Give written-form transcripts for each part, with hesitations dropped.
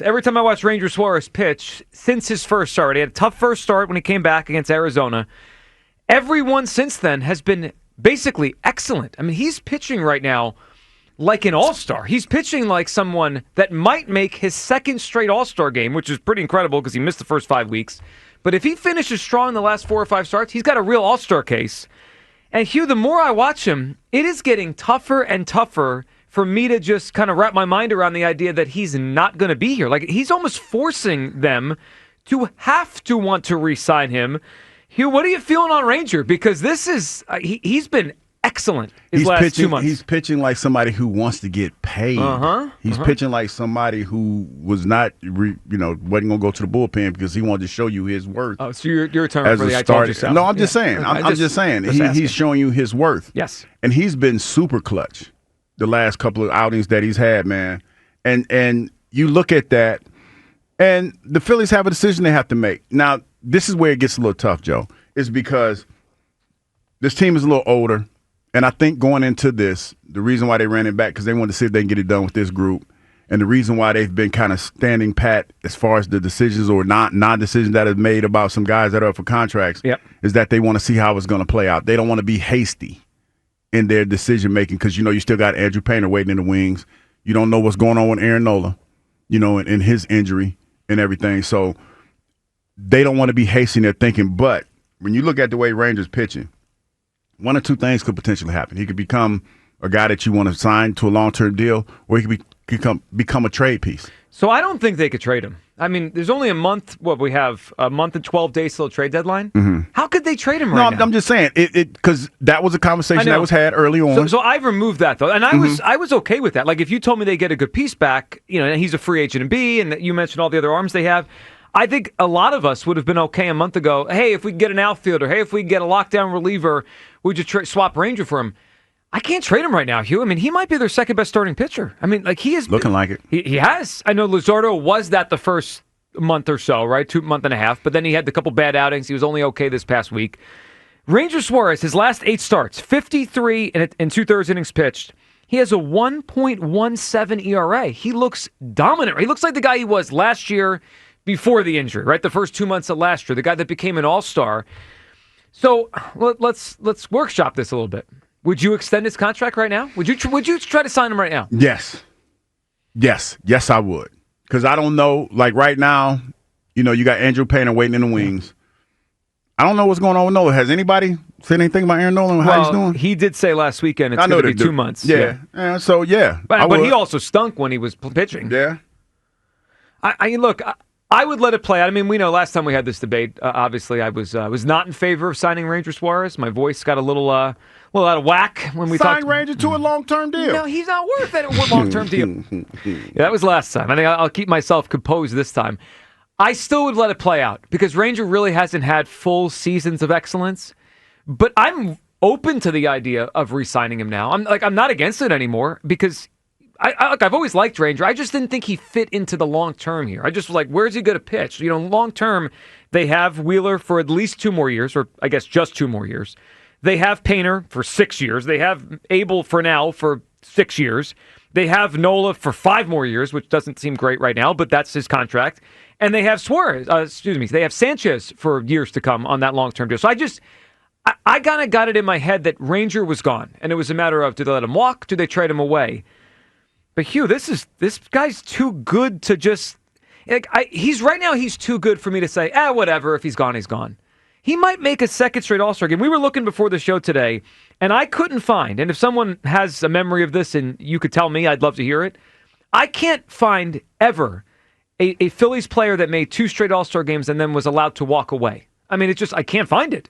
Every time I watch Ranger Suarez pitch, since his first start, he had a tough first start when he came back against Arizona. Everyone since then has been basically excellent. I mean, he's pitching right now like an all-star. He's pitching like someone that might make his second straight all-star game, which is pretty incredible because he missed the first 5 weeks. But if he finishes strong in the last 4 or 5 starts, he's got a real all-star case. And Hugh, the more I watch him, it is getting tougher and tougher for me to just kind of wrap my mind around the idea that he's not going to be here. Like, he's almost forcing them to have to want to re-sign him. Hugh, what are you feeling on Ranger? Because this is, he's been excellent last 2 months. He's pitching like somebody who wants to get paid. He's pitching like somebody who was not, wasn't going to go to the bullpen because he wanted to show you his worth. Oh, so you're term for the I told you so. No, I'm just saying. I'm just saying. He's showing you his worth. Yes. And he's been super clutch the last couple of outings that he's had, man. And you look at that, and the Phillies have a decision they have to make. Now, this is where it gets a little tough, Joe. It's because this team is a little older, and I think going into this, the reason why they ran it back because they wanted to see if they can get it done with this group, and the reason why they've been kind of standing pat as far as the decisions or non-decisions that are made about some guys that are up for contracts is that they want to see how it's going to play out. They don't want to be hasty in their decision-making because, you still got Andrew Painter waiting in the wings. You don't know what's going on with Aaron Nola, and his injury and everything. So they don't want to be hasty in their thinking. But when you look at the way Rangers pitching, one or two things could potentially happen. He could become a guy that you want to sign to a long-term deal, or he could become a trade piece. So I don't think they could trade him. I mean, there's only a month. We have a month and 12 days till trade deadline. Mm-hmm. How could they trade him right now? I'm just saying it because that was a conversation that was had early on. So I've removed that though, and I was okay with that. Like if you told me they get a good piece back, and he's a free agent in B, and you mentioned all the other arms they have. I think a lot of us would have been okay a month ago. Hey, if we can get an outfielder, hey, if we can get a lockdown reliever, we just swap Ranger for him. I can't trade him right now, Hugh. I mean, he might be their second best starting pitcher. I mean, like he is looking like it. He has. I know Luzardo was that the first month or so, right? 2 months and a half. But then he had the couple bad outings. He was only okay this past week. Ranger Suarez, his last 8 starts, 53 and 2/3 innings pitched. He has a 1.17 ERA. He looks dominant. He looks like the guy he was last year before the injury, right? The first 2 months of last year, the guy that became an all-star. So let's workshop this a little bit. Would you extend his contract right now? Would you try to sign him right now? Yes, I would. Because I don't know, like right now, you got Andrew Painter waiting in the wings. I don't know what's going on with Nola. Has anybody said anything about Aaron Nola and how he's doing? He did say last weekend it's going to be 2 months. Yeah. But he also stunk when he was pitching. Yeah. I would let it play out. I mean, we know last time we had this debate, obviously I was not in favor of signing Ranger Suarez. My voice got a little out of whack when we talked. Sign Ranger to a long-term deal. No, he's not worth it. A long-term deal. That was last time. I think I'll keep myself composed this time. I still would let it play out because Ranger really hasn't had full seasons of excellence. But I'm open to the idea of re-signing him now. I'm not against it anymore because I've always liked Ranger. I just didn't think he fit into the long term here. I just was like, where's he going to pitch? Long term, they have Wheeler for at least 2 more years, or I guess just 2 more years. They have Painter for 6 years. They have Abel for now for 6 years. They have Nola for 5 more years, which doesn't seem great right now, but that's his contract. And they have they have Sanchez for years to come on that long-term deal. So I kind of got it in my head that Ranger was gone, and it was a matter of, do they let him walk? Do they trade him away? But Hugh, this guy's too good to just. He's too good for me to say, whatever. If he's gone, he's gone. He might make a second straight All-Star game. We were looking before the show today, and I couldn't find. And if someone has a memory of this, and you could tell me, I'd love to hear it. I can't find ever a Phillies player that made 2 straight All-Star games and then was allowed to walk away. I mean, I can't find it.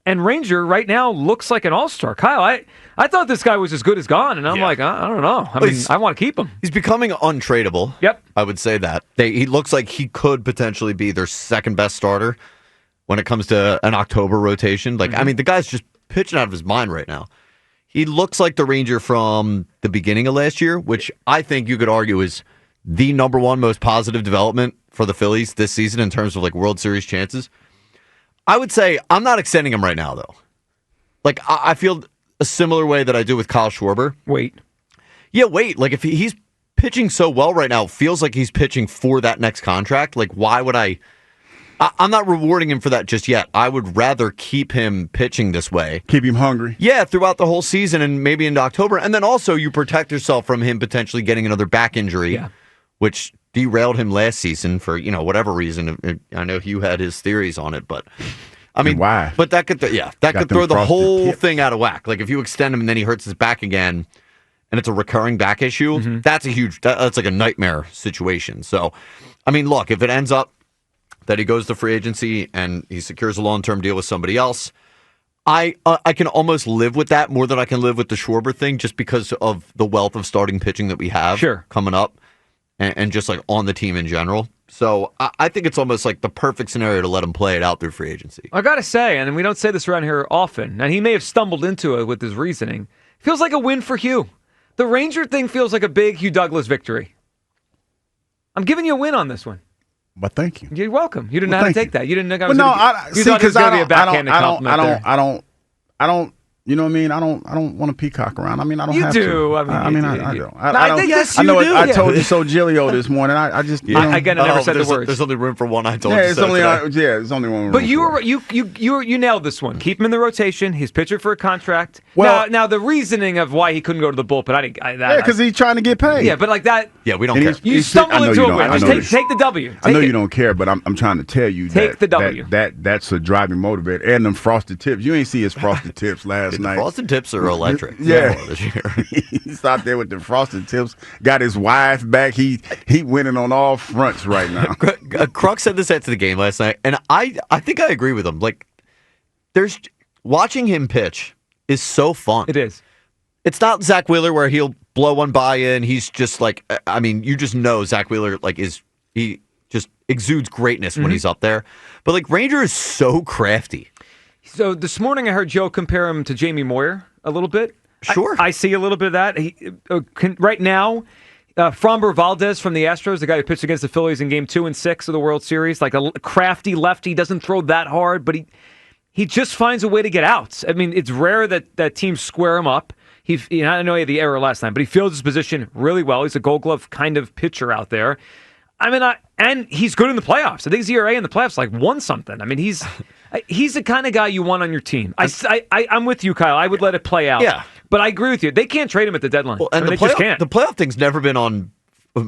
And Ranger right now looks like an all-star. Kyle, I thought this guy was as good as gone, and I'm like, I don't know. I want to keep him. He's becoming untradeable. Yep. I would say that. He looks like he could potentially be their second best starter when it comes to an October rotation. I mean, the guy's just pitching out of his mind right now. He looks like the Ranger from the beginning of last year, which I think you could argue is the number one most positive development for the Phillies this season in terms of World Series chances. I would say I'm not extending him right now, though. I feel a similar way that I do with Kyle Schwarber. Wait. Yeah, wait. If he's pitching so well right now. It feels like he's pitching for that next contract. Like, why would I'm not rewarding him for that just yet. I would rather keep him pitching this way. Keep him hungry. Yeah, throughout the whole season and maybe into October. And then also you protect yourself from him potentially getting another back injury, which derailed him last season for, whatever reason. I know Hugh had his theories on it, but I mean, why? But that could throw the whole thing out of whack. Like if you extend him and then he hurts his back again and it's a recurring back issue, that's like a nightmare situation. So, I mean, look, if it ends up that he goes to free agency and he secures a long-term deal with somebody else, I can almost live with that more than I can live with the Schwarber thing, just because of the wealth of starting pitching that we have coming up and just like on the team in general. So I think it's almost like the perfect scenario to let him play it out through free agency. I got to say, and we don't say this around here often, and he may have stumbled into it with his reasoning, feels like a win for Hugh. The Ranger thing feels like a big Hugh Douglas victory. I'm giving you a win on this one. But thank you. You're welcome. You didn't know how to take that. You didn't know. You thought it was going to be a backhanded compliment. I don't. You know what I mean? I don't want to peacock around. I mean, I don't have to. You do. I mean, I don't. I think yes, I know. you do. I told you so, Gilio, this morning. I just. Again, I never said the words. There's only room for one. I told you. It's only one. But you nailed this one. Keep him in the rotation. He's pitching for a contract. Well, now the reasoning of why he couldn't go to the bullpen, because he's trying to get paid. Yeah, but like that. Yeah, we don't care. You stumble into a win. Just take the W. I know you don't care, but I'm trying to tell you take the W. That's a driving motivator. And them frosted tips. You ain't see his frosted tips last night. Frosted tips are electric. Yeah. He's out there with the frosted tips. Got his wife back. He winning on all fronts right now. Kruk said this after the game last night, and I think I agree with him. Like, watching him pitch is so fun. It is. It's not Zach Wheeler where he'll blow one by you and he's just like, I mean, you just know Zach Wheeler he just exudes greatness when he's up there. But like Ranger is so crafty. So this morning I heard Joe compare him to Jamie Moyer a little bit. Sure. I see a little bit of that. Right now, Framber Valdez from the Astros, the guy who pitched against the Phillies in Game 2 and 6 of the World Series, like a crafty lefty, doesn't throw that hard, but he just finds a way to get outs. I mean, it's rare that teams square him up. I know he had the error last time, but he fields his position really well. He's a Gold Glove kind of pitcher out there. I mean, and he's good in the playoffs. I think his ERA in the playoffs like won something. I mean, he's the kind of guy you want on your team. I'm with you, Kyle. I would let it play out. Yeah. But I agree with you. They can't trade him at the deadline. Well, and they just can't. The playoff thing's never been on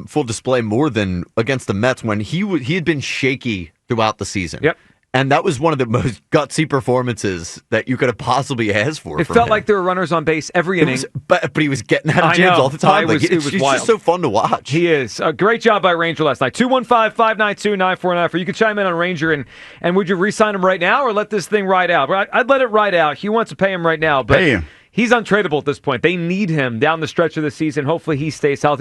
full display more than against the Mets when he had been shaky throughout the season. Yep. And that was one of the most gutsy performances that you could have possibly asked for. It felt like there were runners on base every inning. But he was getting out of jams all the time. He's just so fun to watch. He is. A great job by Ranger last night. 215-592-9494. You can chime in on Ranger, and would you re-sign him right now or let this thing ride out? I'd let it ride out. Hugh wants to pay him right now. But pay him. He's untradeable at this point. They need him down the stretch of the season. Hopefully he stays healthy.